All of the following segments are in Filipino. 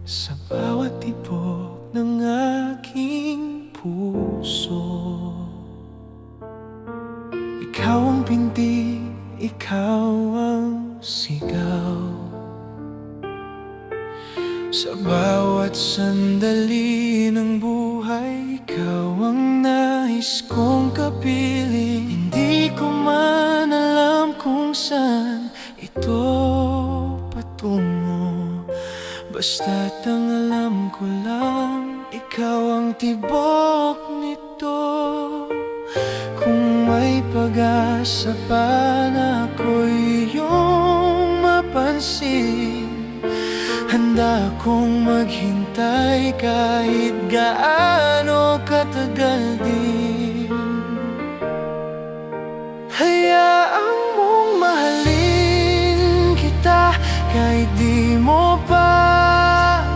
Sa bawat tibok ng aking puso, ikaw ang pintig, ikaw ang sigaw. Sa bawat sandali ng buhay, ikaw ang nais kong kapiling. Hindi ko man alam kung saan ito patungo, basta't ang alam ko lang, ikaw ang tibok nito. Kung may pag-asa pa na ako'y iyong mapansin, handa kong maghintay kahit gaano katagal din. Hayaan mong mahalin kita kahit di mo pa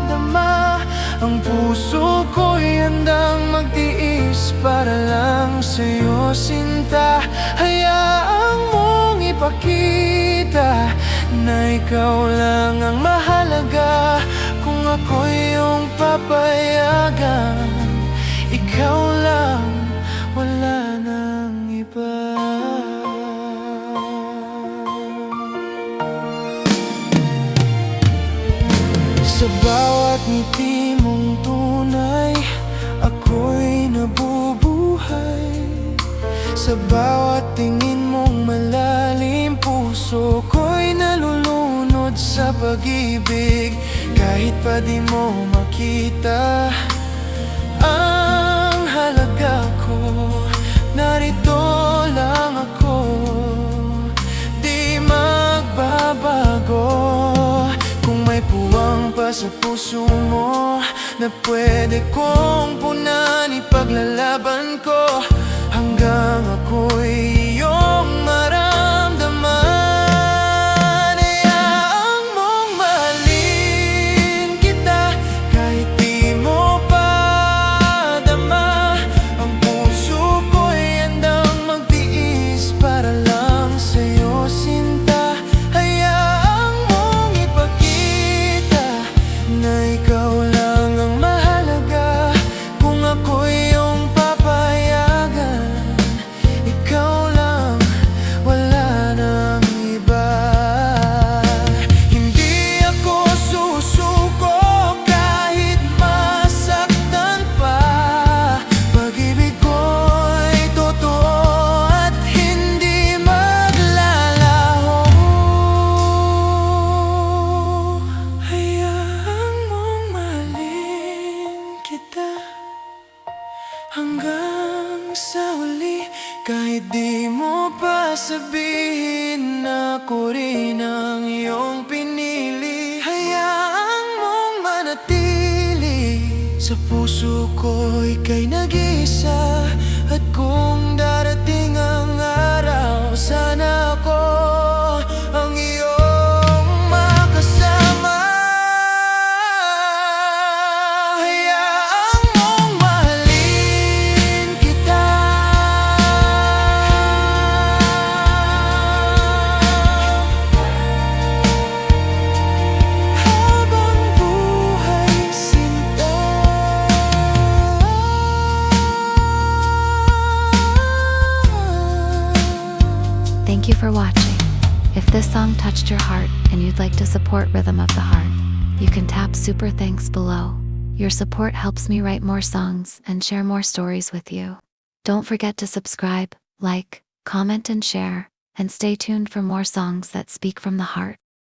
dama. Ang puso ko'y handang magtiis para lang sa'yo, sinta. Hayaan mong ipakita na ikaw lang ang mahalaga. Kung ako'y iyong papayagan, ikaw lang, wala nang iba. Sa bawat ngiti mong tunay, ako'y nabubuhay. Sa bawat tingin mong malalim, puso ko'y nalulunod sa pag-ibig. Kahit pa di mo makita ang halaga ko, narito lang ako, di magbabago. Kung may puwang pa sa puso mo na pwede kong punan, ipaglalaban ko hanggang ako'y iyong maramdaman. Hayaan mong mahalin kita kahit di mo pa dama. Ang puso ko'y handang magtiis para lang sa'yo, sinta. Hayaan mong ipakita na ikaw lang ang mahalaga. Kung ako'y iyong papayagan, ikaw lang, wala nang iba. Hindi ako susuko kahit masaktan pa. Pag-ibig ko'y totoo at hindi maglalaho. Hayaan mong mahalin kita hanggang sa huli, kahit di mo pa sabihin na ako rin ang iyong pinili. Hayaan mong manatili sa puso ko, ika'y nag-iisa. At kung darating ang araw, sana ako ang iyong makasama. Hayaan mong mahalin kita habang buhay, sinta. Thank you for watching. If this song touched your heart and you'd like to support Rhythm of the Heart, you can tap super thanks below. Your support helps me write more songs and share more stories with you. Don't forget to subscribe, like, comment and share, and stay tuned for more songs that speak from the heart.